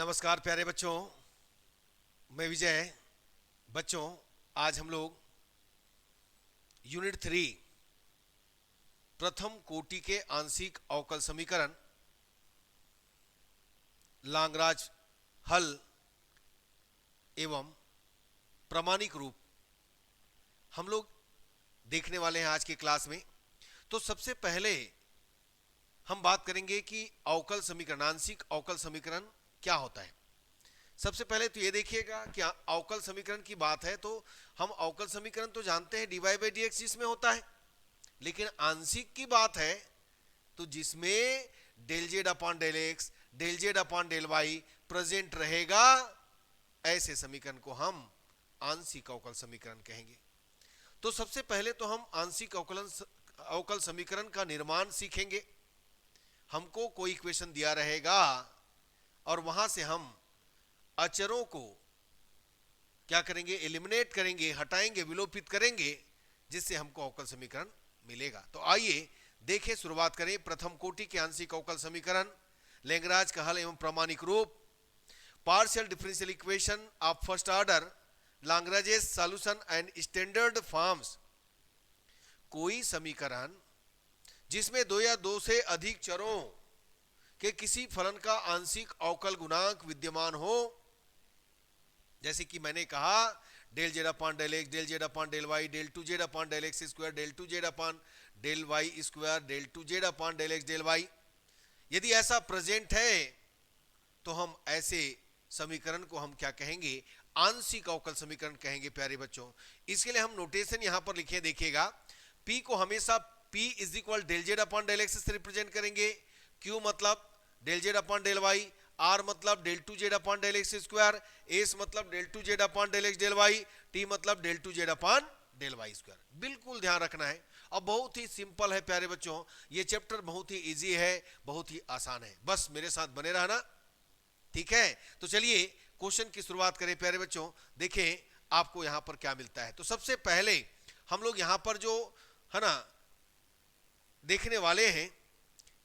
नमस्कार प्यारे बच्चों, मैं विजय। बच्चों, आज हम लोग यूनिट 3 प्रथम कोटि के आंशिक अवकल समीकरण लाग्रांज हल एवं प्रामाणिक रूप हम लोग देखने वाले हैं आज की क्लास में। तो सबसे पहले हम बात करेंगे कि अवकल समीकरण, आंशिक अवकल समीकरण क्या होता है। सबसे पहले तो ये देखिएगा कि अवकल समीकरण की बात है तो हम अवकल समीकरण तो जानते हैं dy/dx जिसमें होता है, लेकिन आंशिक की बात है तो जिसमें del Z upon del X, del Z upon del Y present रहेगा, ऐसे समीकरण को हम आंशिक अवकल समीकरण कहेंगे। तो सबसे पहले तो हम आंशिक अवकल समीकरण का निर्माण सीखेंगे। हमको कोई इक्वेशन दिया रहेगा और वहां से हम अचरों को क्या करेंगे, एलिमिनेट करेंगे, हटाएंगे, विलोपित करेंगे, जिससे हमको अवकल समीकरण मिलेगा। तो आइए देखें, शुरुआत करें प्रथम कोटि के आंशिक अवकल समीकरण, लैग्रांज का हल एवं प्रामाणिक रूप, partial differential equation of first order, Lagrange's solution and standard forms. कोई समीकरण जिसमें दो या दो से अधिक चरों के किसी फलन का आंशिक अवकल गुणांक विद्यमान हो, जैसे कि मैंने कहा del Z upon del X, del Z upon del Y, del two Z upon del X square, del two Z upon del Y square, del two Z upon del X del Y, यदि ऐसा present है तो हम ऐसे समीकरण को हम क्या कहेंगे, आंशिक अवकल समीकरण कहेंगे। प्यारे बच्चों, इसके लिए हम नोटेशन यहां पर लिखे, देखिएगा P को हमेशा P is equal del Z upon del X से रिप्रेजेंट करेंगे, Q मतलब del Z upon del Y, R मतलब del two Z upon del X square, S मतलब del two Z upon del X del Y, T मतलब del two Z upon del Y square. बिल्कुल ध्यान रखना है। अब बहुत ही सिंपल है प्यारे बच्चों, ये चैप्टर बहुत ही इजी है, बहुत ही आसान है, बस मेरे साथ बने रहना, ठीक है। तो चलिए क्वेश्चन की शुरुआत करें प्यारे बच्चों। देखें आपको यहां पर क्या मिलता है। तो सबसे पहले हम लोग यहां पर जो है ना देखने वाले हैं,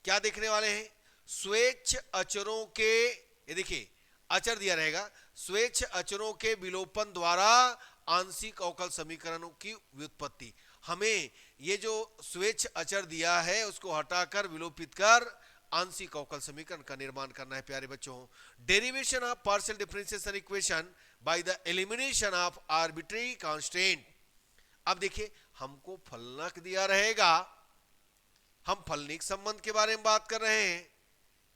क्या देखने वाले हैं, स्वेच्छ अचरों के, ये देखिए अचर दिया रहेगा, स्वेच्छ अचरों के विलोपन द्वारा आंशिक अवकल समीकरणों की व्युत्पत्ति। हमें ये जो स्वेच्छ अचर दिया है उसको हटाकर विलोपित कर आंशिक अवकल समीकरण का निर्माण करना है प्यारे बच्चों। Derivation of partial differentiation equation by the elimination of arbitrary constant. अब देखिए हमको फलनक दिया रहेगा, हम फलनिक संबंध के बारे में बात कर रहे हैं,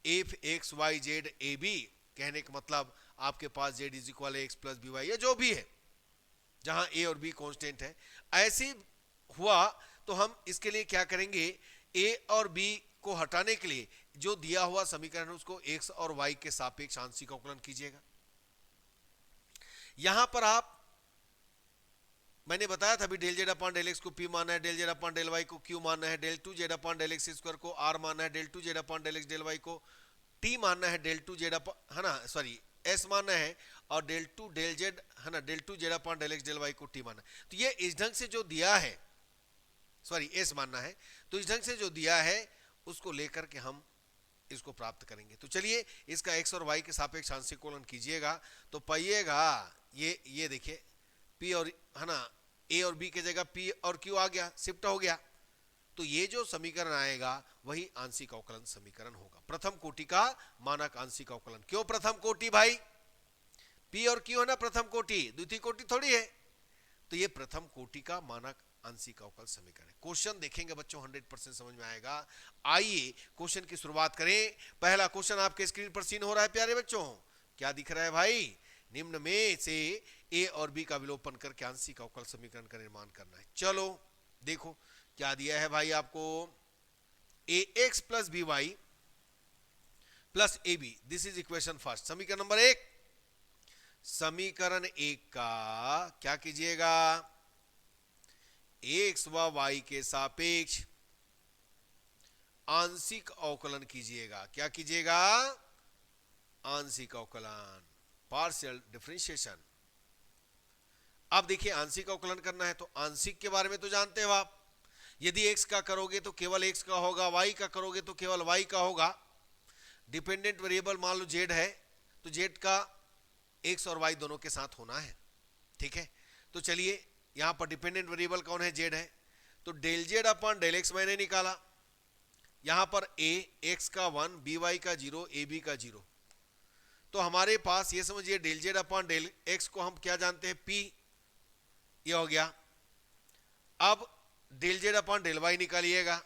F X Y Z A B, कहने का मतलब आपके पास Z is equal X plus B Y, या जो भी है, जहां ए और बी कांस्टेंट है। ऐसे हुआ तो हम इसके लिए क्या करेंगे, ए और बी को हटाने के लिए जो दिया हुआ समीकरण है उसको एक्स और वाई के सापेक्ष आंशिक अवकलन कीजिएगा। यहां पर आप, मैंने बताया था अभी, del Z upon del X को पी मानना है, del Z upon del Y को क्यू मानना है, del two Z upon del X square को आर मानना है, del two Z upon del X del Y को टी मानना है, डेल टू जेड अपॉन, है ना, सॉरी एस मानना है, और डेल टू डेल जेड, है ना, del two Z upon del X del Y को टी मानना है। तो ये इस ढंग से जो दिया है, सॉरी एस मानना है, तो इस ढंग से जो दिया है उसको लेकर के हम इसको प्राप्त करेंगे। तो चलिए इसका एक्स और वाई के सापेक्ष आंशिक अवकलन कीजिएगा तो पाइएगा ये देखिए पी और, है ना, ए और बी की जगह पी और क्यू आ गया, शिफ्ट हो गया। तो ये जो समीकरण आएगा वही आंशिक अवकलन समीकरण होगा, प्रथम कोटि का मानक आंशिक अवकलन। क्यों प्रथम कोटि भाई, पी और क्यू है ना प्रथम कोटि, द्वितीय कोटि थोड़ी है। तो ये प्रथम कोटि का मानक आंशिक अवकल समीकरण है। क्वेश्चन देखेंगे बच्चों 100% समझ में आएगा। आइए क्वेश्चन की शुरुआत करें। पहला क्वेश्चन आपके स्क्रीन पर सीन हो रहा है प्यारे बच्चों, क्या दिख रहा है भाई, निम्न में से ए और बी का विलोपन करके आंशिक अवकल समीकरण का निर्माण करना है। चलो देखो क्या दिया है भाई आपको, A X plus B Y plus A B, this is equation first, समीकरण नंबर 1। समीकरण 1 का क्या कीजिएगा, एक्स व वाई के सापेक्ष आंशिक अवकलन कीजिएगा। क्या कीजिएगा, आंशिक अवकलन, पार्शियल डिफरेंशिएशन। अब देखिए आंशिक अवकलन करना है तो आंशिक के बारे में तो जानते हो आप, यदि x का करोगे तो केवल x का होगा, y का करोगे तो केवल y का होगा। डिपेंडेंट वेरिएबल मान लो z है तो जेड का एक्स और वाई दोनों के साथ होना है, ठीक है। तो चलिए यहां पर डिपेंडेंट वेरिएबल कौन है, जेड है, तो del Z upon del X मैंने निकाला। यहां पर ए एक्स का 1, बी वाई का 0, ए बी का 0, तो हमारे पास ये समझिए del Z upon del X को हम क्या जानते हैं, पी, ये हो गया। अब del Z upon del Y निकालिएगा,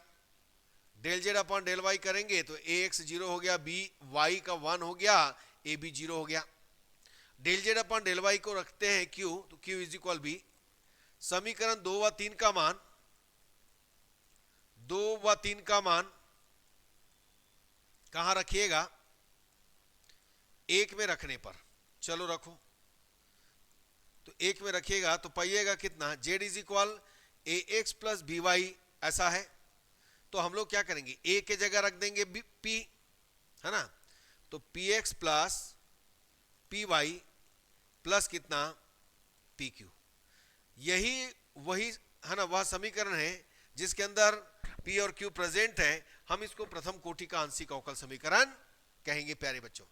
del Z upon del Y करेंगे तो ए एक्स 0 हो गया, बी वाई का 1 हो गया, ए बी 0 हो गया। Del Z upon del Y को रखते हैं क्यू, तो क्यू इज इक्वल बी, समीकरण 2 व 3 का मान, 2 व 3 का मान कहां रखिएगा, एक में रखने पर, चलो रखो, तो एक में रखिएगा तो पाइएगा कितना, Z is equal A X plus B Y, ऐसा है। तो हम लोग क्या करेंगे, ए के जगह रख देंगे पी, है ना, तो P X plus P Y plus कितना, पी क्यू। यही वही है ना, वह समीकरण है जिसके अंदर पी और क्यू प्रेजेंट है। हम इसको प्रथम कोटि का आंशिक अवकल समीकरण कहेंगे प्यारे बच्चों।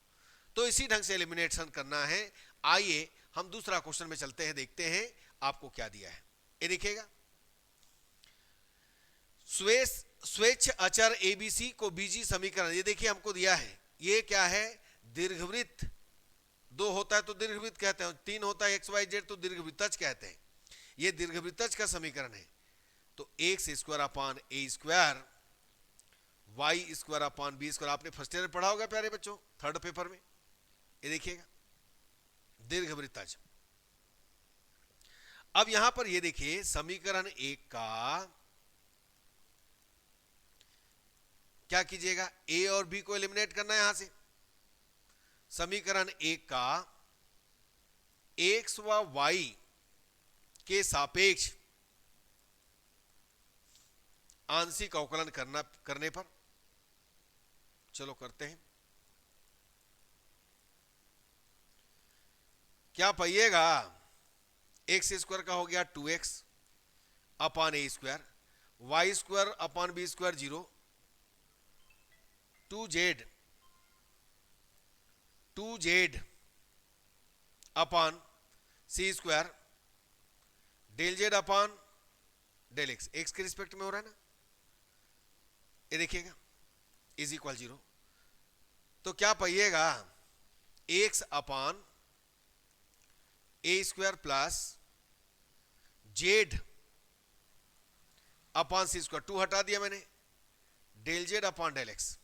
तो इसी ढंग से एलिमिनेशन करना है। आइए हम दूसरा क्वेश्चन में चलते हैं, देखते हैं आपको क्या दिया है। ये देखिएगा, स्वेच्छ अचर एबीसी को बीजी समीकरण, ये देखिए हमको दिया है, ये क्या है, दीर्घवृत्त, 2 होता है तो दीर्घवृत्त कहते हैं, 3 होता है एक्स वाई जेड तो दीर्घवृत्तज कहते हैं। ये दीर्घवृत्तज का समीकरण है। तो X square upon A square, Y square upon B square, आपने फर्स्ट ईयर में पढ़ा होगा प्यारे बच्चों, थर्ड पेपर में। ये देखिएगा दीर्घवृत्तज। अब यहां पर ये देखिए समीकरण 1 का क्या कीजिएगा, ए और बी को एलिमिनेट करना है यहां से। समीकरण 1 का एक्स व वाई के सापेक्ष आंशिक अवकलन करने पर, चलो करते हैं। क्या पाइएगा, एक्स स्क्वायर का हो गया 2x upon A square, Y square upon B square 0, 2z upon C square, del Z upon del X, X के रिस्पेक्ट में हो रहा है ना, ये देखिएगा इज इक्वल 0। तो क्या पाइएगा, X upon A square plus Z upon C square, 2 हटा दिया मैंने, del Z upon del X,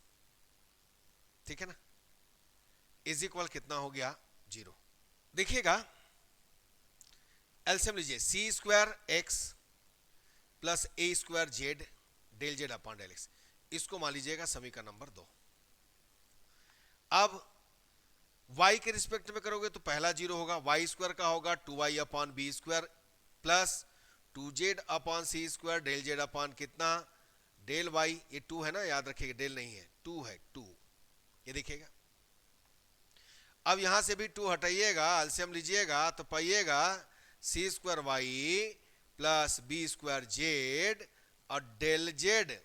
ठीक है ना, इज इक्वल कितना हो गया, 0। देखिएगा एलसीएम लीजिए, C square X plus A square Z del Z upon del X, इसको मान लीजिएगा समीकरण नंबर 2। अब y के रिस्पेक्ट में करोगे तो पहला 0 होगा, वाई स्क्वायर का होगा 2y upon B square plus 2z upon C square del Z upon कितना, डेल y, ये 2 है ना, याद रखिएगा, डेल नहीं है, 2 है, 2, ये देखिएगा। अब यहां से भी 2 हटाइएगा, एलसीएम लीजिएगा तो पाइएगा C square Y plus B square Z और डेल जेड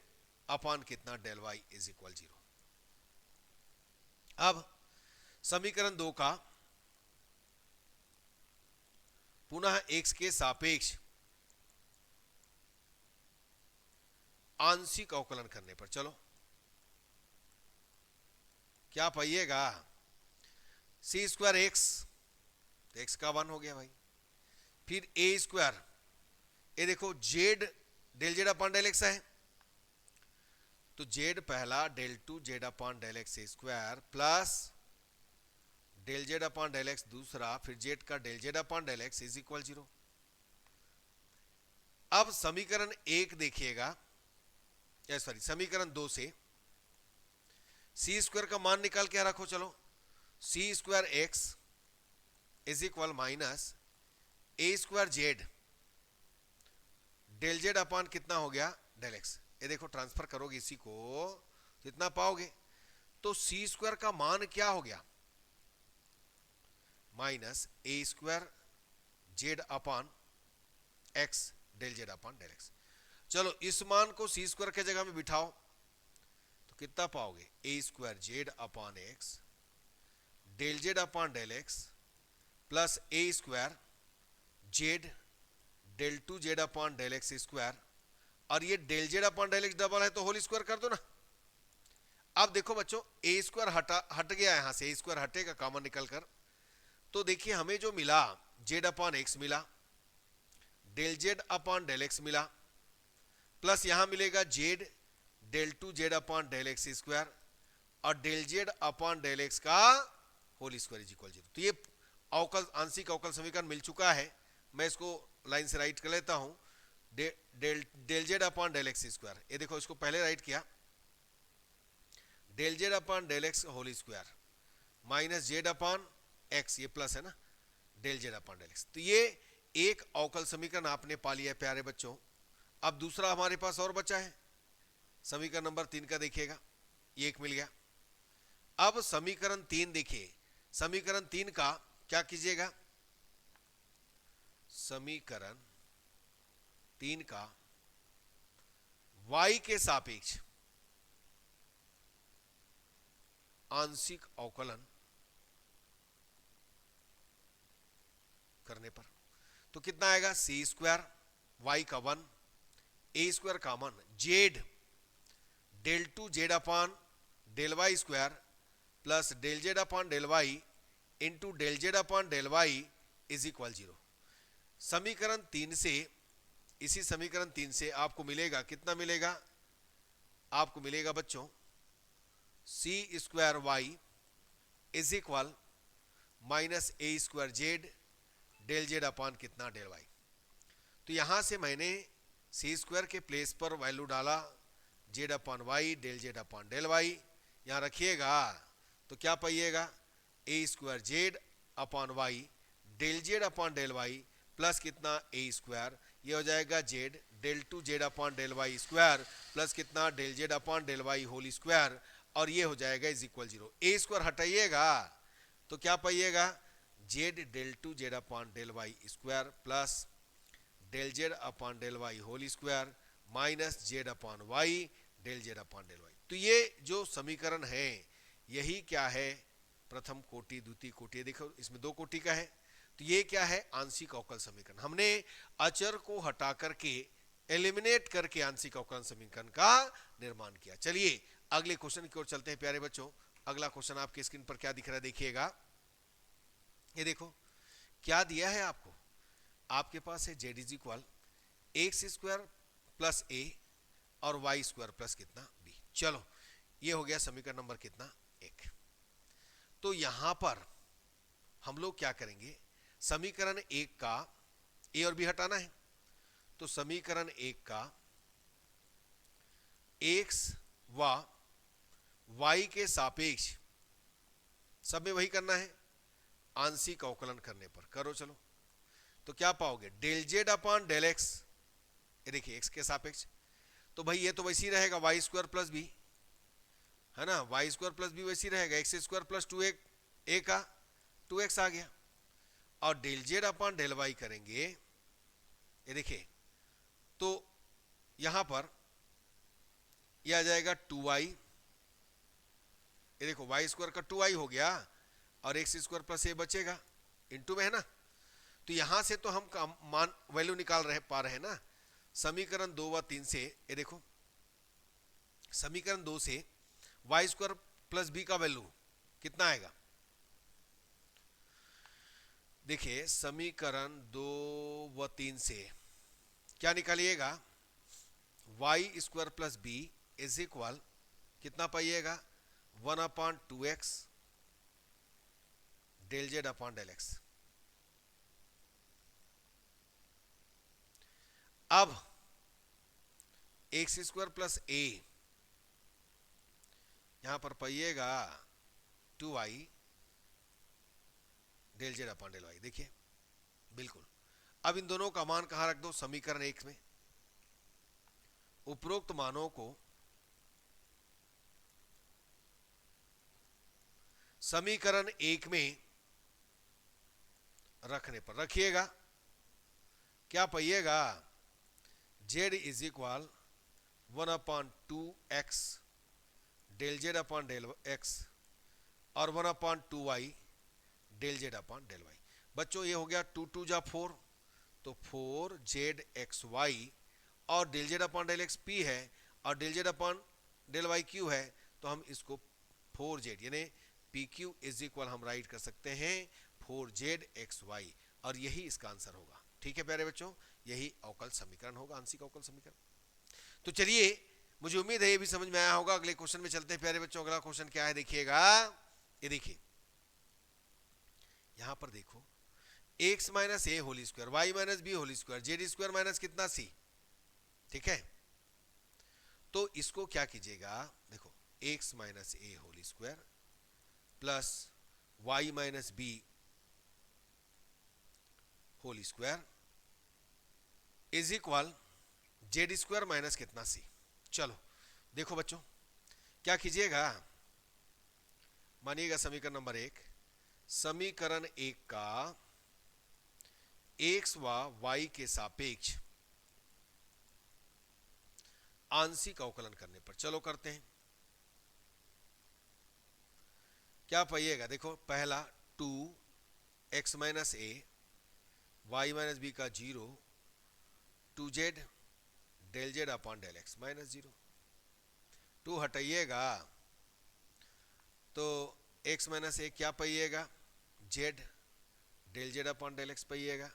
अपॉन कितना, डेल वाई इज इक्वल 0। अब समीकरण 2 का पुनः x के सापेक्ष आंशिक अवकलन करने पर, चलो क्या पाइएगा, सी स्क्वायर एक्स, तो एक्स का 1 हो गया भाई, फिर ए स्क्वायर, ये देखो Z del Z upon del X है, तो जेड पहला del 2 Z upon del X square plus del Z upon del X दूसरा, फिर जेड का del Z upon del X is equal 0। अब समीकरण 1 देखिएगा, सॉरी समीकरण 2 से सी स्क्वायर का मान निकाल के रखो, चलो C square X is equal minus A square Z del Z upon कितना हो गया, डेल एक्स। ये देखो ट्रांसफर करोगे इसी को तो इतना पाओगे, तो सी स्क्वायर का मान क्या हो गया, minus A square Z upon X del Z upon del X. चलो इस मान को सी स्क्वायर के जगह में बिठाओ तो कितना पाओगे, A square Z upon X del Z upon del X plus A square Z del two Z upon del X square, और ये del Z upon del X double है तो होल स्क्वायर कर दो ना। अब देखो बच्चों, ए स्क्वायर हट गया यहां से, ए स्क्वायर हटेगा कॉमन निकल कर, तो देखिए हमें जो मिला जेड अपॉन एक्स मिला, del Z upon del X मिला, प्लस यहां मिलेगा Z del two Z upon del X square, और del Z upon del X का होल स्क्वायर इज इक्वल 0। तो ये अवकल आंशिक अवकल समीकरण मिल चुका है। मैं इसको लाइन से राइट कर लेता हूं, del Z upon del X square, ये देखो इसको पहले राइट किया, del Z upon del X whole square minus Z upon X, ये प्लस है ना, del Z upon del X. तो ये एक अवकल समीकरण आपने पा लिया है प्यारे बच्चों। अब दूसरा हमारे पास और बचा है, समीकरण नंबर 3 का देखिएगा, ये एक मिल गया। अब समीकरण 3 देखिए, समीकरण 3 का क्या कीजिएगा, समीकरण 3 का y के सापेक्ष आंशिक अवकलन करने पर तो कितना आएगा, सी स्क्वायर वाई का 1, A square common, Z del two Z upon del Y square plus del Z upon del Y into del Z upon del Y is equal 0। समीकरण 3 से, इसी समीकरण 3 से आपको मिलेगा, कितना मिलेगा, आपको मिलेगा बच्चों C square Y is equal minus A square Z del Z upon कितना, डेल वाई। तो यहां से मैंने सी स्क्वायर के प्लेस पर वैल्यू डाला, Z upon Y del Z upon del Y, यहां रखिएगा तो क्या पाइएगा, A square Z upon Y del Z upon del Y plus कितना, ए स्क्वायर, ये हो जाएगा Z del two Z upon del Y square plus कितना, del Z upon del Y whole square, और ये हो जाएगा इज इक्वल 0। ए स्क्वायर हटाइएगा तो क्या पाइएगा, Z del two Z upon del Y square plus del Z upon del Y whole square minus Z upon Y del Z upon del Y. तो ये जो समीकरण है यही क्या है, प्रथम कोटि द्वितीय कोटि, देखो इसमें 2 कोटि का है। तो ये क्या है, आंशिक अवकल समीकरण। हमने अचर को हटा करके, एलिमिनेट करके आंशिक अवकल समीकरण का निर्माण किया। चलिए अगले क्वेश्चन की ओर चलते हैं प्यारे बच्चों। अगला क्वेश्चन आपके स्क्रीन पर क्या दिख रहा है, देखिएगा, ये देखो क्या दिया है आपको, आपके पास है Z is equal X square plus A और वाई स्क्वायर प्लस कितना बी। चलो ये हो गया समीकरण नंबर कितना, 1। तो यहां पर हम लोग क्या करेंगे, समीकरण 1 का ए और बी हटाना है, तो समीकरण 1 का एक्स व वाई के सापेक्ष सब में वही करना है, आंशिक अवकलन करने पर करो। चलो तो क्या पाओगे, del Z upon del X, ये देखिए एक्स के सापेक्ष, तो भाई ये तो वैसी रहेगा वाई स्क्वायर प्लस बी, है ना, वाई स्क्वायर प्लस बी वैसी रहेगा, एक्स स्क्वायर प्लस 2 का 2x आ गया, और del Z upon del Y करेंगे, ये देखिए तो यहां पर यह आ जाएगा 2y, ये देखो वाई स्क्वायर का 2y हो गया, और एक्स स्क्वायर प्लस ए बचेगा, इंटू में है ना। तो यहां से तो हम मान वैल्यू निकाल पा रहे हैं ना, समीकरण 2 व 3 से, ये देखो समीकरण 2 से वाई स्क्वायर प्लस बी का वैल्यू कितना आएगा, देखिए समीकरण 2 व 3 से क्या निकालिएगा, Y square plus B is equal कितना पाइएगा, 1/2x del Z upon del X. अब एक्स स्क्वायर प्लस ए यहां पर पाइएगा 2y del Z upon del Y, देखिए बिल्कुल। अब इन दोनों का मान कहां रख दो, समीकरण 1 में, उपरोक्त मानों को समीकरण 1 में रखने पर रखिएगा, क्या पाइएगा, Z is equal 1/2x del Z upon del X और 1/2y del Z upon del Y. बच्चों ये हो गया 2 2 जा 4, तो 4 जेड एक्स वाई, और del Z upon del X P है और del Z upon del Y Q है, तो हम इसको 4 जेड यानी पी क्यू इज इक्वल हम राइट कर सकते हैं 4 जेड एक्स वाई, और यही इसका आंसर होगा। ठीक है प्यारे बच्चों, यही अवकल समीकरण होगा, आंशिक अवकल समीकरण। तो चलिए, मुझे उम्मीद है ये भी समझ में आया होगा। अगले क्वेश्चन में चलते हैं प्यारे बच्चों। अगला क्वेश्चन क्या है देखिएगा, ये देखिए यहां पर देखो, X minus A whole square Y minus B whole square Z square minus कितना सी। ठीक है, तो इसको क्या कीजिएगा, देखो X minus A whole square plus Y minus B whole square is equal Z square minus कितना सी। चलो देखो बच्चों, क्या कीजिएगा, मानिएगा समीकरण नंबर 1, समीकरण 1 का एक्स व वाई के सापेक्ष आंशिक अवकलन करने पर, चलो करते हैं। क्या पाइएगा, देखो पहला 2 X minus A Y minus B का 0 2 Z del Z upon del X minus 0, 2 हटाइएगा तो एक्स माइनस ए क्या पाइएगा, Z del Z upon del X पाइएगा,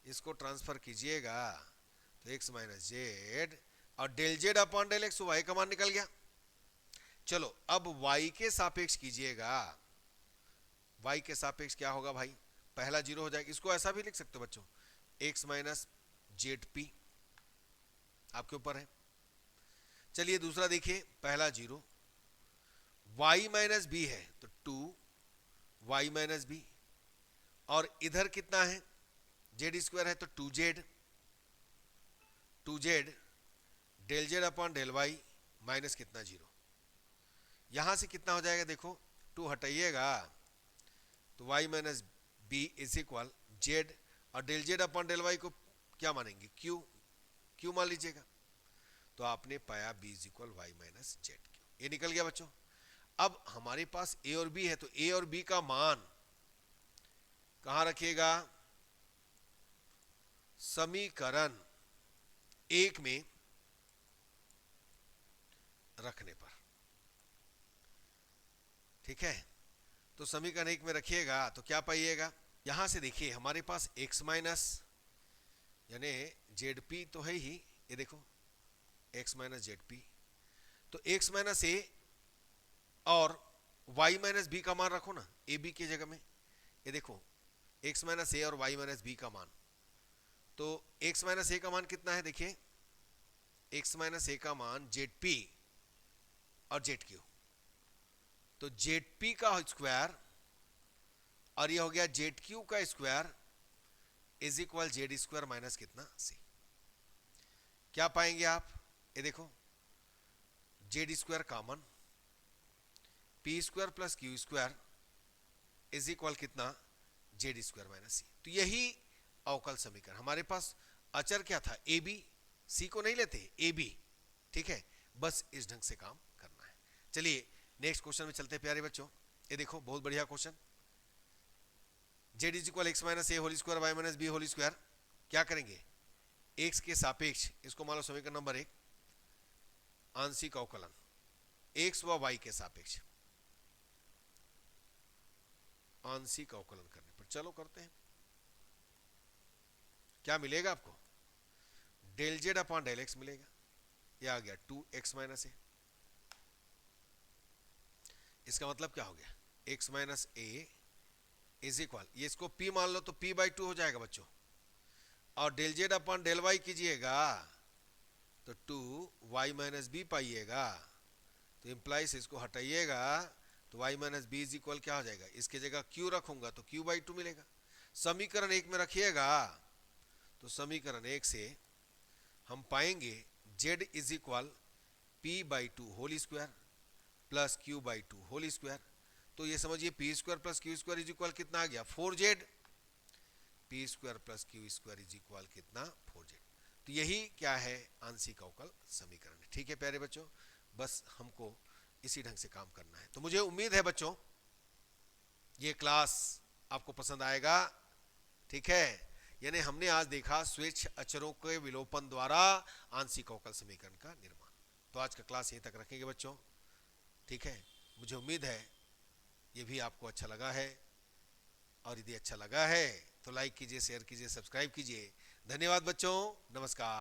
इसको ट्रांसफर कीजिएगा तो एक्स माइनस जेड और del Z upon del X, Y का मान निकल गया। चलो अब वाई के सापेक्ष कीजिएगा, वाई के सापेक्ष क्या होगा भाई, पहला 0 हो जाएगा, इसको ऐसा भी लिख सकते हो बच्चों, एक्स माइनस जेड पी, आपके ऊपर है। चलिए दूसरा देखिए, पहला 0 वाई माइनस बी है तो 2 वाई माइनस बी, और इधर कितना है जेड स्क्वायर है तो 2 Z del Z upon del Y minus कितना 0, यहां से कितना हो जाएगा, देखो 2 हटाइएगा तो Y minus B is equal Z, और del Z upon del Y को क्या मानेंगे, क्यू मान लीजिएगा, तो आपने पाया B is equal Y minus Z Q, ये निकल गया बच्चों। अब हमारे पास ए और बी है, तो ए और बी का मान कहां रखिएगा, समीकरण 1 में रखने पर। ठीक है, तो समीकरण 1 में रखिएगा तो क्या पाइएगा, यहां से देखिए हमारे पास x माइनस यानी जेड पी तो है ही, ये देखो x माइनस जेड पी, तो x माइनस ए और y माइनस बी का मान रखो ना ए बी की जगह में, ये देखो x माइनस ए और y माइनस बी का मान, तो x माइनस ए का मान कितना है, देखिए x माइनस ए का मान जेड पी और जेड क्यू, तो जेड पी का स्क्वायर और ये हो गया जेड क्यू का square is equal Z square minus कितना सी। क्या पाएंगे आप, ये देखो Z square common, P square plus Q square is equal कितना जेड स्क्वायर माइनस सी। तो यही अवकल समीकरण, हमारे पास अचर क्या था, ए बी, सी को नहीं लेते ए बी। ठीक है, बस इस ढंग से काम करना है। चलिए नेक्स्ट क्वेश्चन में चलते हैं प्यारे बच्चों, ये देखो बहुत बढ़िया question, Z is equal X minus A whole square Y minus B whole square, क्या करेंगे एक्स के सापेक्ष, इसको मान लो समीकरण नंबर 1 आंशिक अवकलन एक्स व वाई के सापेक्ष आंशिक अवकलन करने पर, चलो करते हैं। क्या मिलेगा आपको, del Z upon del X मिलेगा, यह आ गया 2 एक्स माइनस ए, इसका मतलब क्या हो गया x minus A is equal, ये इसको p मान लो तो p बाई 2 हो जाएगा बच्चों, और del Z upon del Y कीजिएगा तो 2 वाई माइनस बी पाइएगा, तो इंप्लाइज इसको हटाइएगा तो y minus B is equal क्या हो जाएगा, इसके जगह q रखूंगा तो q बाई 2 मिलेगा। समीकरण 1 में रखिएगा तो समीकरण 1 से हम पाएंगे z is equal p by 2 whole square plus q by 2 whole square, तो ये समझिए P square plus Q square is equal कितना आ गया 4z, P square plus Q square is equal कितना 4z। तो यही क्या है आंशिक अवकल समीकरण। ठीक है प्यारे बच्चों, बस हमको इसी ढंग से काम करना है। तो मुझे उम्मीद है बच्चों ये क्लास आपको पसंद आएगा। ठीक है, यानी हमने आज देखा स्वेच्छ अचरों के विलोपन द्वारा आंशिक अवकल समीकरण का निर्माण। तो आज का क्लास यहीं तक रखेंगे बच्चों। ठीक है, मुझे उम्मीद है ये भी आपको अच्छा लगा है, और यदि अच्छा लगा है तो लाइक कीजिए, शेयर कीजिए, सब्सक्राइब कीजिए। धन्यवाद बच्चों, नमस्कार।